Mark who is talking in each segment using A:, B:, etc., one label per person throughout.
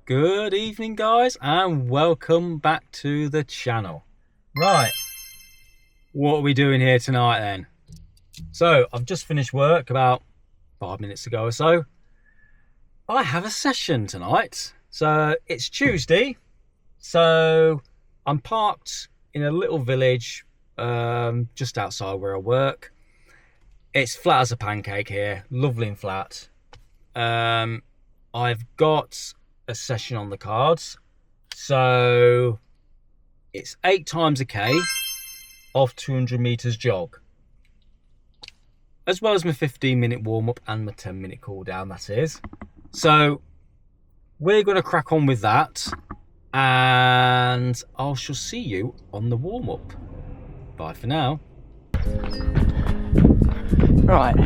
A: Good evening, guys, and welcome back to the channel. Right, what are we doing here tonight then? So I've just finished work about 5 minutes ago or so. I have a session tonight. So it's Tuesday, so I'm parked in a little village just outside where I work. It's flat as a pancake here, lovely and flat. I've got a session on the cards, so it's 8 times a K of 200 meters jog, as well as my 15-minute warm-up and my 10-minute cool down, that is. So we're going to crack on with that, and I shall see you on the warm-up. Bye for now.
B: Right,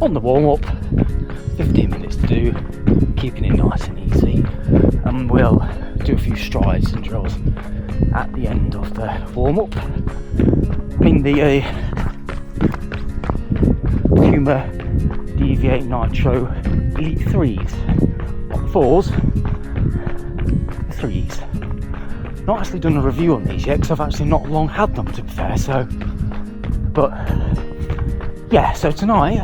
B: on the warm-up, 15 minutes to do, keeping it nice and easy, and we'll do a few strides and drills at the end of the warm-up. In the Puma DV8 Nitro Elite 3s, not 4s, 3s. Not actually done a review on these yet, because I've actually not long had them, to be fair, so, but yeah, so tonight,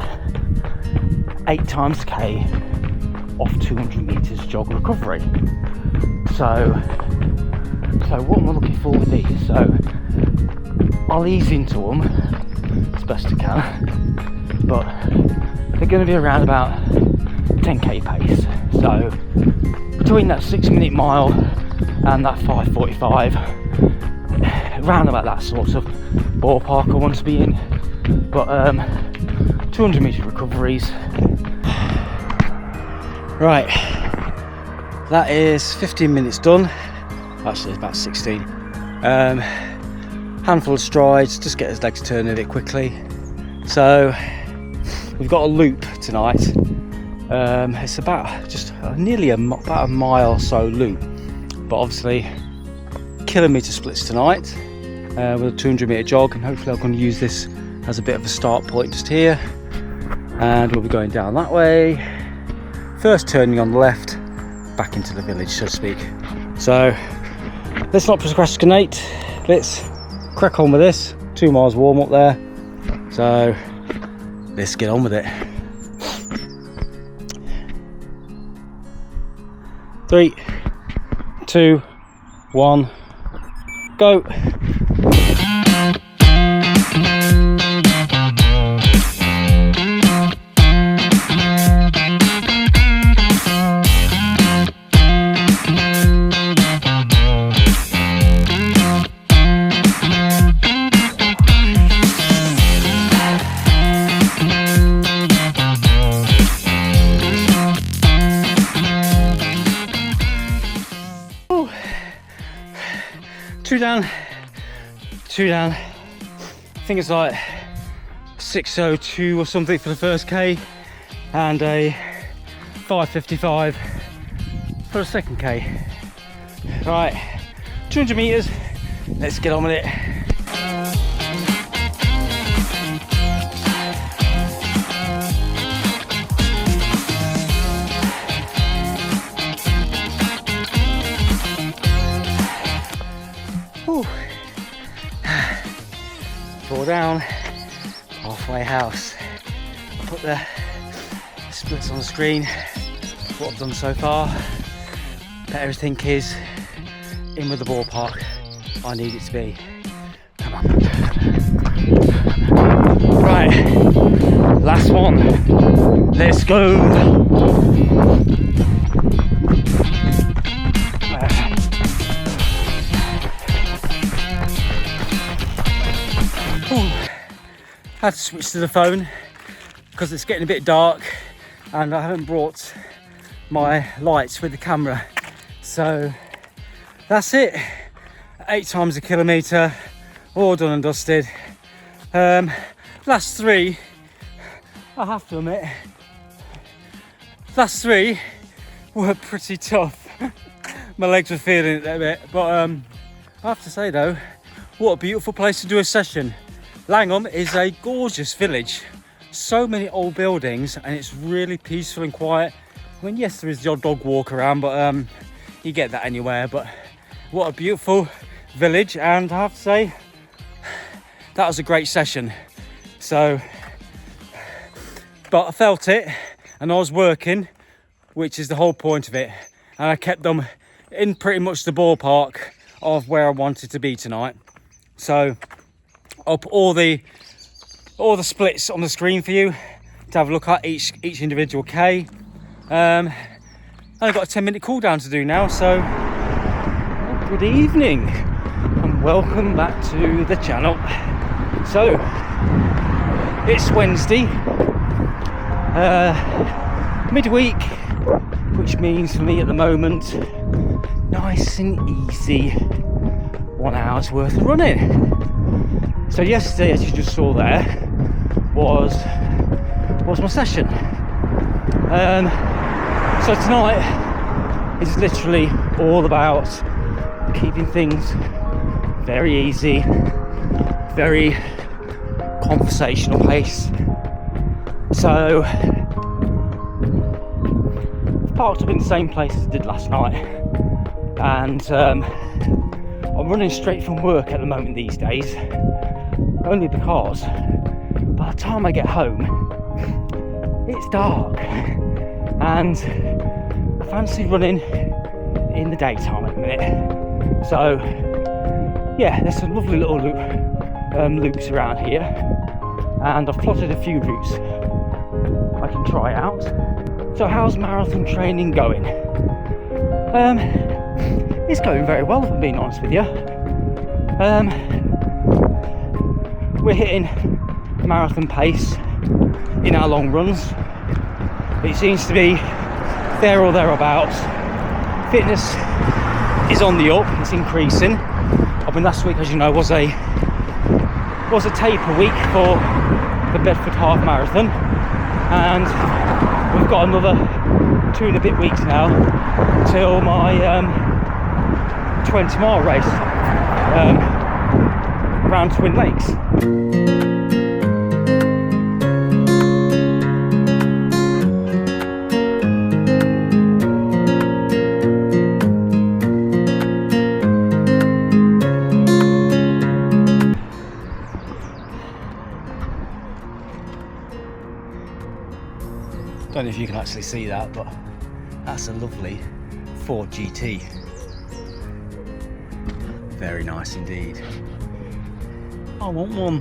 B: 8 times K off 200 meters jog recovery. So what am I looking for with these? So I'll ease into them as best I can, but they're going to be around about 10k pace. So between that 6-minute mile and that 5:45, around about that sort of ballpark I want to be in. But 200 meter recoveries. Right, that is 15 minutes done. Actually, it's about 16. Handful of strides, just get his legs turning a bit quickly. So we've got a loop tonight. It's about just nearly about a mile or so loop, but obviously kilometre splits tonight with a 200 metre jog, and hopefully I'm going to use this as a bit of a start point just here, and we'll be going down that way, first turning on the left back into the village, so to speak. So let's not procrastinate, let's crack on with this. 2 miles warm up there, so let's get on with it. 3, 2, 1, go. Two down. I think it's like 6:02 or something for the first K, and a 5:55 for the second K. Right, 200 meters. Let's get on with it. Fall down, halfway house. I'll put the splits on the screen, what I've done so far, but everything is in with the ballpark I need it to be. Come on. Right, last one, let's go. Had to switch to the phone because it's getting a bit dark and I haven't brought my lights with the camera. So that's it. 8 times a kilometre, all done and dusted. Last 3, I have to admit, last 3 were pretty tough. My legs were feeling it a bit, but I have to say though, what a beautiful place to do a session. Langham is a gorgeous village, so many old buildings, and it's really peaceful and quiet. I mean, yes, there is the odd dog walk around, but you get that anywhere. But what a beautiful village, and I have to say that was a great session. So, but I felt it, and I was working, which is the whole point of it, and I kept them in pretty much the ballpark of where I wanted to be tonight. So I'll put all the splits on the screen for you to have a look at each individual K. And I've got a 10-minute cool down to do now, so good evening and welcome back to the channel. So it's Wednesday, midweek, which means for me at the moment, nice and easy 1 hour's worth of running. So yesterday, as you just saw there, was my session. So tonight is literally all about keeping things very easy, very conversational pace. So I've parked up in the same place as I did last night, and I'm running straight from work at the moment these days, only because by the time I get home it's dark, and I fancy running in the daytime at the minute. So yeah, there's some lovely little loops around here, and I've plotted a few routes I can try out. So how's marathon training going? It's going very well, if I'm being honest with you. We're hitting marathon pace in our long runs. It seems to be there or thereabouts. Fitness is on the up, it's increasing. I mean, last week, as you know, was a taper week for the Bedford Half Marathon, and we've got another 2 and a bit weeks now till my 20-mile race around Twin Lakes. Don't know if you can actually see that, but that's a lovely Ford GT. Very nice indeed. I want one.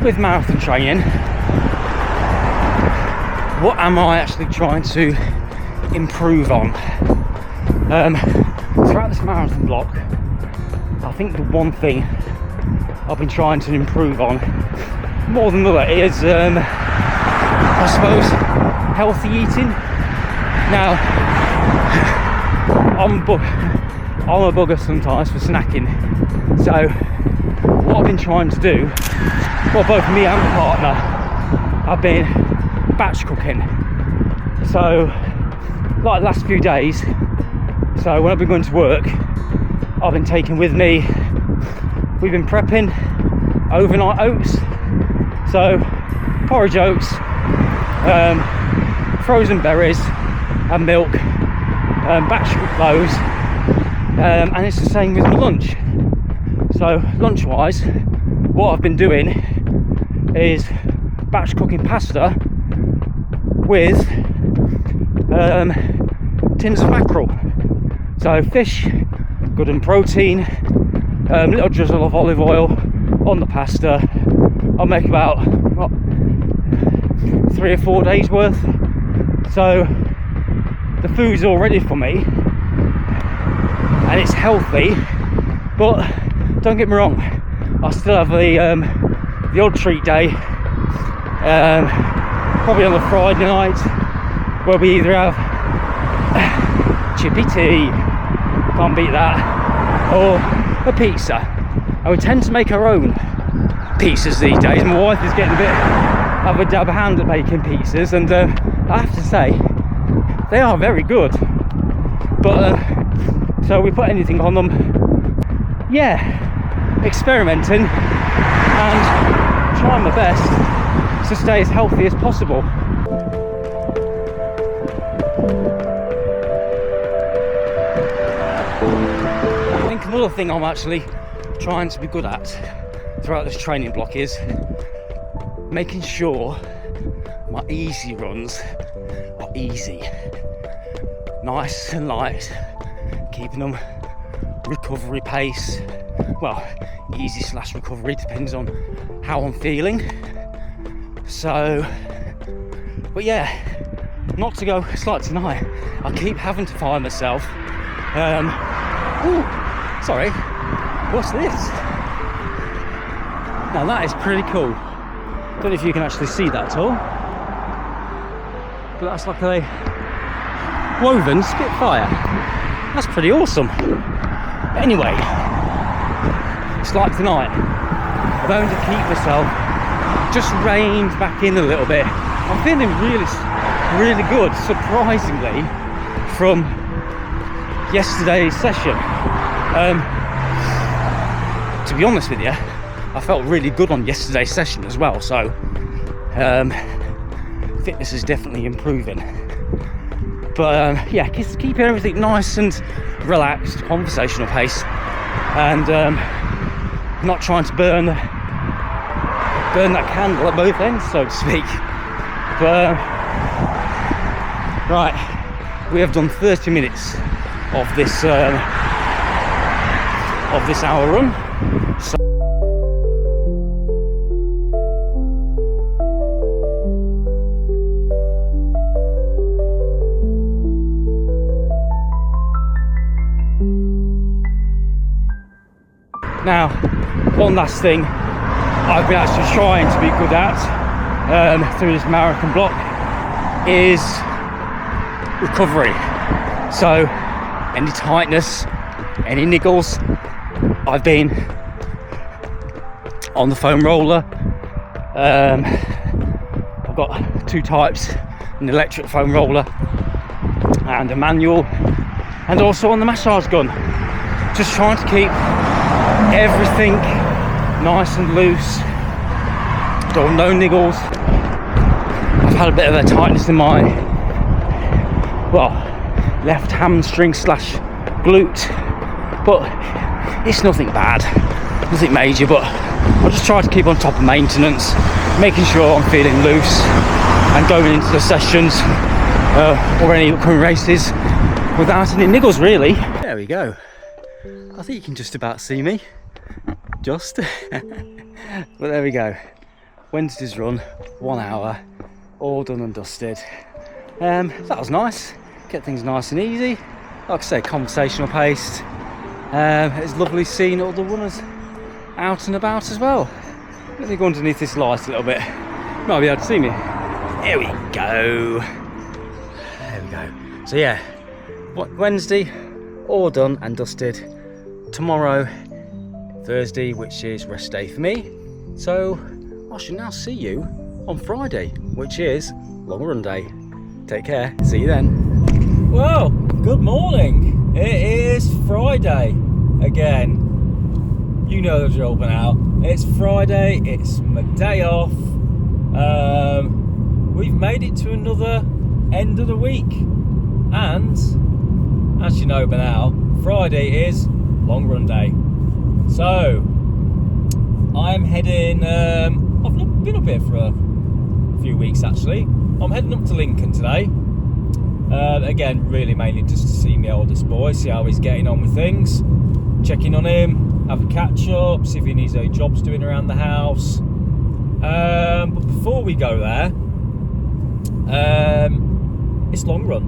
B: With marathon training, what am I actually trying to improve on? Throughout this marathon block, I think the one thing I've been trying to improve on more than the other is, I suppose, healthy eating. Now, I'm a bugger sometimes for snacking, so what I've been trying to do, well, both me and my partner have been batch cooking. So, like the last few days, so when I've been going to work, I've been taking with me, we've been prepping overnight oats. So, porridge oats, frozen berries and milk, batch cook those, and it's the same with my lunch. So, lunch-wise, what I've been doing is batch cooking pasta with tins of mackerel. So fish, good and protein, little drizzle of olive oil on the pasta. I'll make about 3 or 4 days worth. So the food's all ready for me and it's healthy, but don't get me wrong, I still have the odd treat day, probably on the Friday night, where we either have chippy tea, can't beat that, or a pizza. And we tend to make our own pizzas these days. My wife is getting a bit of a dab hand at making pizzas, and I have to say they are very good. But so we put anything on them. Yeah, experimenting and trying my best to stay as healthy as possible. I think another thing I'm actually trying to be good at throughout this training block is making sure my easy runs are easy, nice and light, keeping them recovery pace, well, easy / recovery, depends on how I'm feeling. So, but yeah, not to go, it's like tonight, I keep having to find myself, ooh, sorry, what's this? Now that is pretty cool. Don't know if you can actually see that at all, but that's like a woven Spitfire. That's pretty awesome. Anyway, it's like tonight, I'm going to keep myself just reined back in a little bit. I'm feeling really good, surprisingly, from yesterday's session. To be honest with you, I felt really good on yesterday's session as well, so fitness is definitely improving. But yeah, just keeping everything nice and relaxed, conversational pace, and not trying to burn that candle at both ends, so to speak. But right, we have done 30 minutes of this hour run. So now, one last thing I've been actually trying to be good at through this marathon block is recovery. So any tightness, any niggles, I've been on the foam roller. I've got two types, an electric foam roller and a manual, and also on the massage gun, just trying to keep everything nice and loose, no niggles. I've had a bit of a tightness in my, well, left hamstring / glute, but it's nothing bad, nothing major. But I'll just try to keep on top of maintenance, making sure I'm feeling loose and going into the sessions or any upcoming races without any niggles, really. There we go. I think you can just about see me, but there we go. Wednesday's run, 1 hour, all done and dusted. That was nice, get things nice and easy, like I say, conversational paced. It's lovely seeing all the runners out and about as well. Let me go underneath this light a little bit, you might be able to see me. There we go. There we go. So yeah, Wednesday, all done and dusted. Tomorrow, Thursday, which is rest day for me. So I shall now see you on Friday, which is long run day. Take care, see you then. Well, good morning. It is Friday again. You know the drill by now. It's Friday, it's my day off. We've made it to another end of the week. And, as you know by now, Friday is long run day. So, I'm heading, I've not been up here for a few weeks actually. I'm heading up to Lincoln today. Again, really mainly just to see my oldest boy, see how he's getting on with things. Checking on him, have a catch up, see if he needs any jobs doing around the house. But before we go there, it's long run.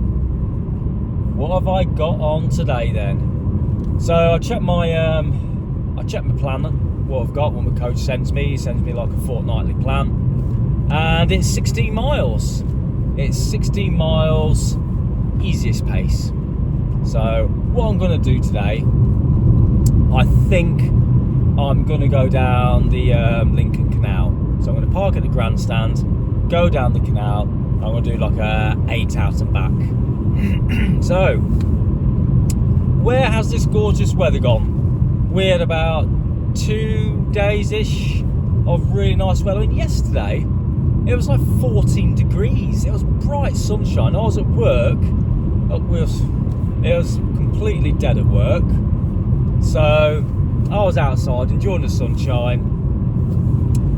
B: What have I got on today then? So I checked my
A: I check my plan, what I've got, what my coach sends me. He sends me like a fortnightly plan, and it's 16 miles. It's 16 miles, easiest pace. So what I'm going to do today, I think I'm going to go down the Lincoln Canal. So I'm going to park at the grandstand, go down the canal. I'm going to do like a 8 out and back. So, where has this gorgeous weather gone? We had about 2 days-ish of really nice weather. I mean, yesterday, it was like 14 degrees. It was bright sunshine. I was at work. It was completely dead at work. So, I was outside enjoying the sunshine,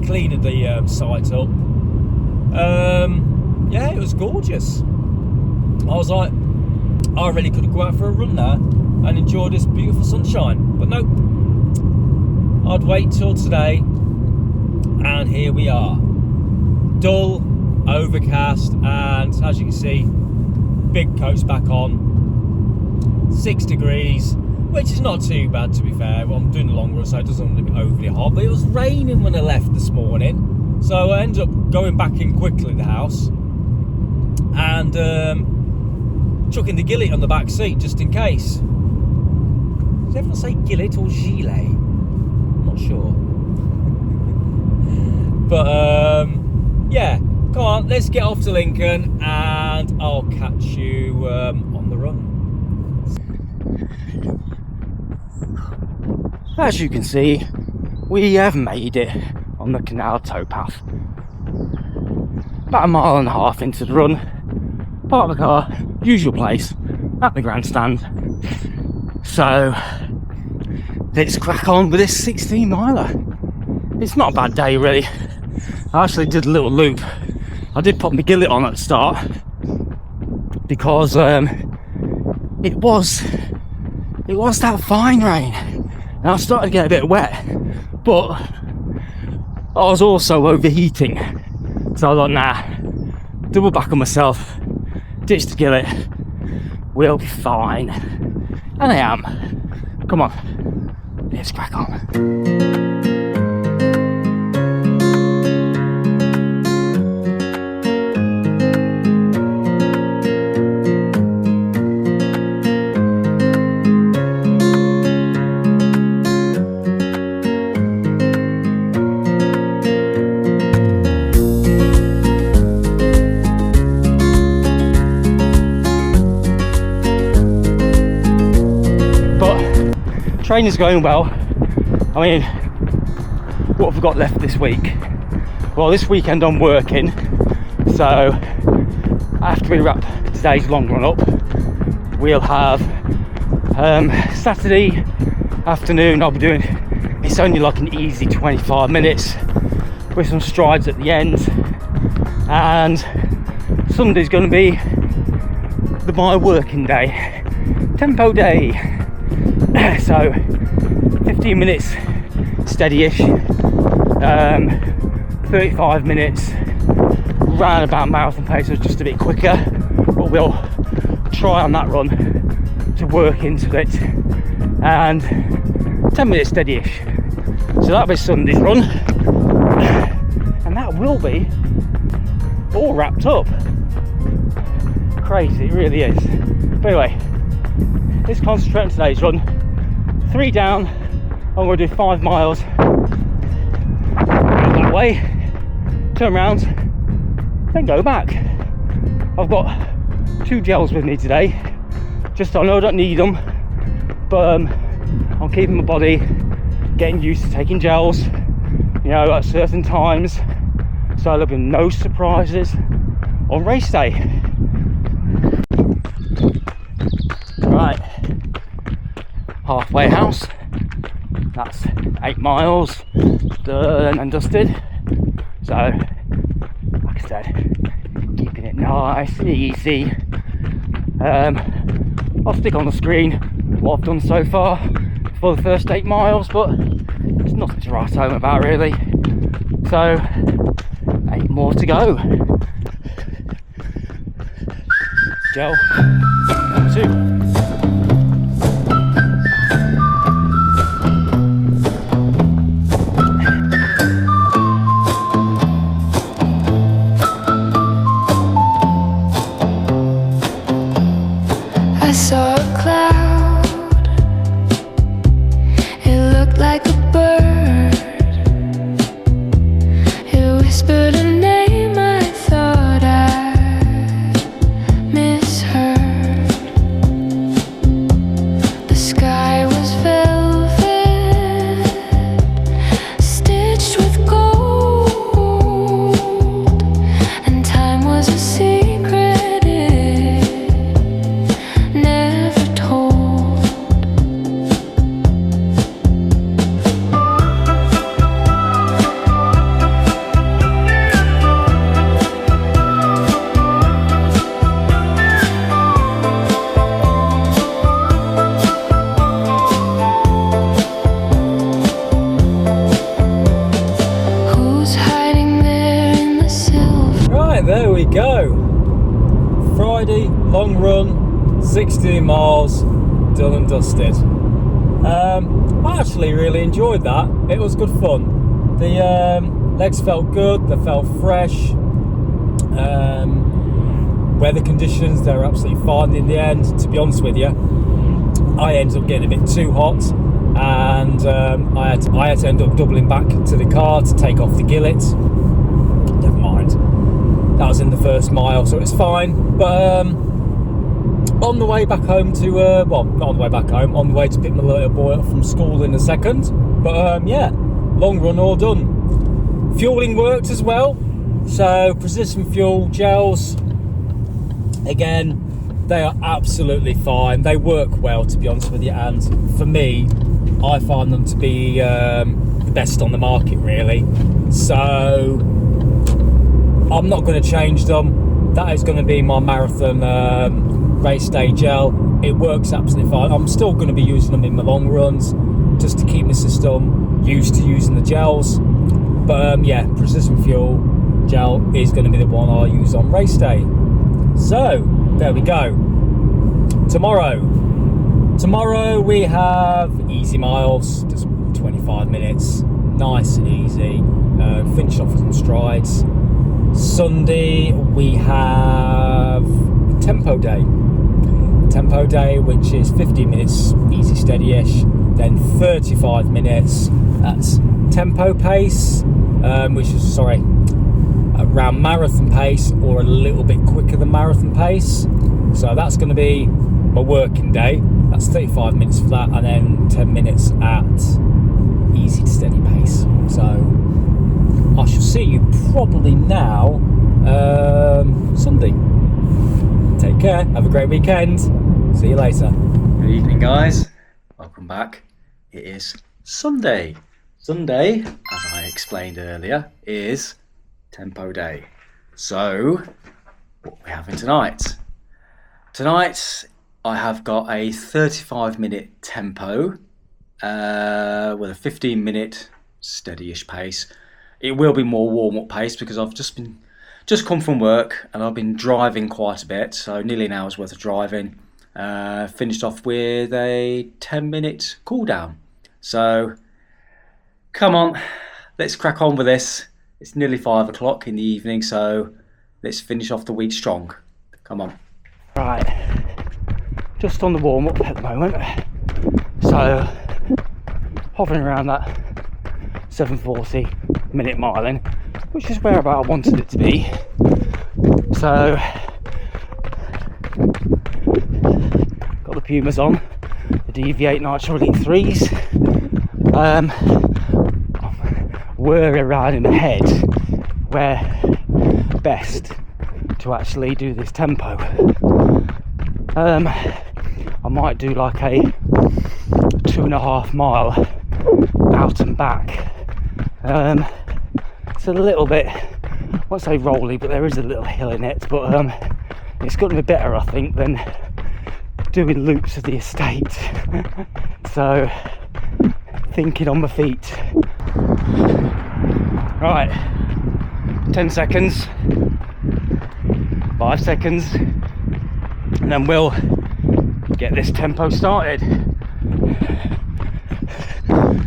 A: cleaning the site up. Yeah, it was gorgeous. I was like, I really could go out for a run there and enjoy this beautiful sunshine, but nope. I'd wait till today, and here we are. Dull, overcast, and as you can see, big coat's back on. 6 degrees, which is not too bad, to be fair. Well, I'm doing the long run, so it doesn't look overly hot, but it was raining when I left this morning, so I ended up going back in quickly the house and chucking the gillet on the back seat just in case. Does everyone say gillet or gilet? I'm not sure. But yeah, come on, let's get off to Lincoln and I'll catch you on the run.
B: As you can see, we have made it on the canal towpath. About 1.5 miles into the run, park the car, usual place, at the grandstand. So, let's crack on with this 16 miler. It's not a bad day really. I actually did a little loop. I did put my gillet on at the start because it was that fine rain and I started to get a bit wet, but I was also overheating, so I thought, nah, double back on myself, ditch the gillet, we'll be fine. And I am. Come on, let's crack on. Training's going well. I mean, what have we got left this week? Well, this weekend I'm working, so after we wrap today's long run up, we'll have Saturday afternoon. I'll be doing, it's only like an easy 25 minutes with some strides at the end, and Sunday's going to be my working day, tempo day. So 15 minutes steady-ish, 35 minutes round about marathon pace, so just a bit quicker, but we'll try on that run to work into it, and 10 minutes steady-ish. So that'll be Sunday's run, and that will be all wrapped up. Crazy, it really is. But anyway, let's concentrate on today's run. 3 down, I'm going to do 5 miles that way, turn around, then go back. I've got 2 gels with me today, just I know I don't need them, but I'm keeping my body getting used to taking gels, you know, at certain times, so there'll be no surprises on race day. Right, halfway house, that's 8 miles done and dusted. So like I said, keeping it nice and easy. I'll stick on the screen what I've done so far for the first 8 miles, but there's nothing to write home about really. So 8 more to go. Gel number 2.
A: 16 miles done and dusted. I actually really enjoyed that. It was good fun. The legs felt good, they felt fresh. Weather conditions, they were absolutely fine in the end. To be honest with you, I ended up getting a bit too hot, and I had to end up doubling back to the car to take off the gillet. Never mind, that was in the first mile, so it's fine. But on the way back home to well, not on the way back home, on the way to pick my little boy up from school in a second. But yeah, long run all done. Fueling worked as well, so precision fuel gels, again, they are absolutely fine. They work well, to be honest with you, and for me, I find them to be the best on the market, really. So I'm not going to change them. That is going to be my marathon race day gel. It works absolutely fine. I'm still going to be using them in my long runs, just to keep my system used to using the gels. But yeah, precision fuel gel is going to be the one I use on race day. So there we go. Tomorrow we have easy miles, just 25 minutes, nice and easy. Finish off with some strides. Sunday we have tempo day, which is 15 minutes easy steady-ish, then 35 minutes that's tempo pace, which is around marathon pace or a little bit quicker than marathon pace. So that's going to be my working day. That's 35 minutes for that, and then 10 minutes at easy to steady pace. So I shall see you probably now Sunday. Take care, have a great weekend, see you later. Good evening, guys, welcome back. It is Sunday. Sunday, as I explained earlier, is tempo day. So what are we having tonight? Tonight I have got a 35-minute tempo with a 15-minute steady-ish pace. It will be more warm-up pace because I've just come from work and I've been driving quite a bit, so nearly an hour's worth of driving. Finished off with a 10-minute cool down. So come on, let's crack on with this. It's nearly 5 o'clock in the evening, so let's finish off the week strong. Come on.
B: Right, just on the warm-up at the moment, so hovering around that 7:40 minute miling, which is where about I wanted it to be. So got the Pumas on, the DV8 Nitro Elite 3s. Whirring around in the head where best to actually do this tempo. I might do like a 2.5 mile out and back. It's a little bit, I won't say rolly, but there is a little hill in it, but it's going to be better, I think, than doing loops of the estate. So thinking on my feet. Right, 10 seconds, 5 seconds, and then we'll get this tempo started.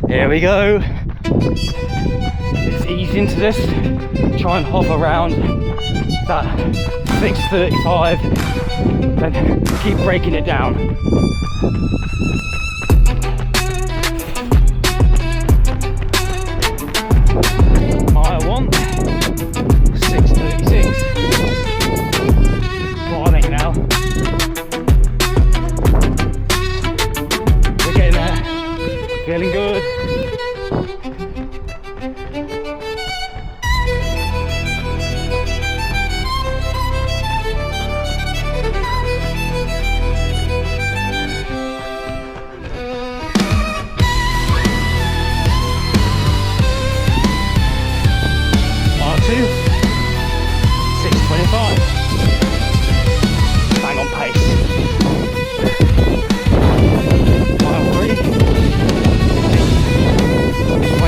B: Here we go. Let's ease into this, try and hover around that 6:35, then keep breaking it down. Mile 1, 6:36. Morning now. We're getting there. Feeling good. Mile 2, 6:25. Bang on pace. Mile 3, 6:20.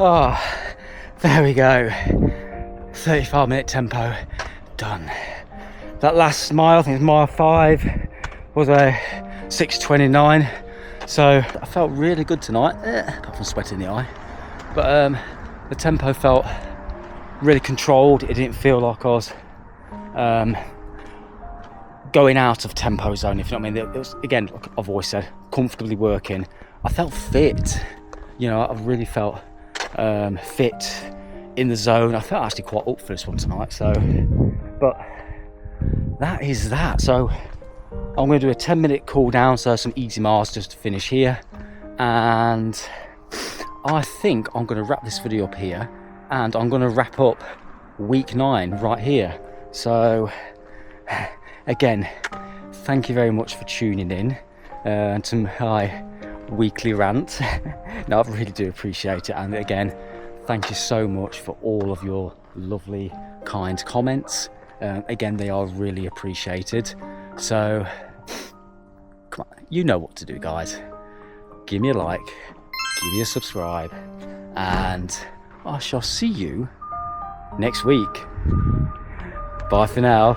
B: Oh, there we go. 35-minute tempo done. That last mile, I think it's mile 5, was a 6:29. So I felt really good tonight, apart from sweat in the eye. But the tempo felt really controlled. It didn't feel like I was going out of tempo zone, if you know what I mean. It was, again, like I've always said, comfortably working. I felt fit, you know, I really felt fit, in the zone. I felt actually quite up for this one tonight. So, but that is that. So I'm going to do a 10-minute cool down, so some easy miles just to finish here, and I think I'm going to wrap this video up here, and I'm going to wrap up week 9 right here. So again, thank you very much for tuning in to my weekly rant. No, I really do appreciate it, and again, thank you so much for all of your lovely, kind comments. Again, they are really appreciated. So come on, you know what to do, guys. Give me a like, give me a subscribe, and I shall see you next week. Bye for now.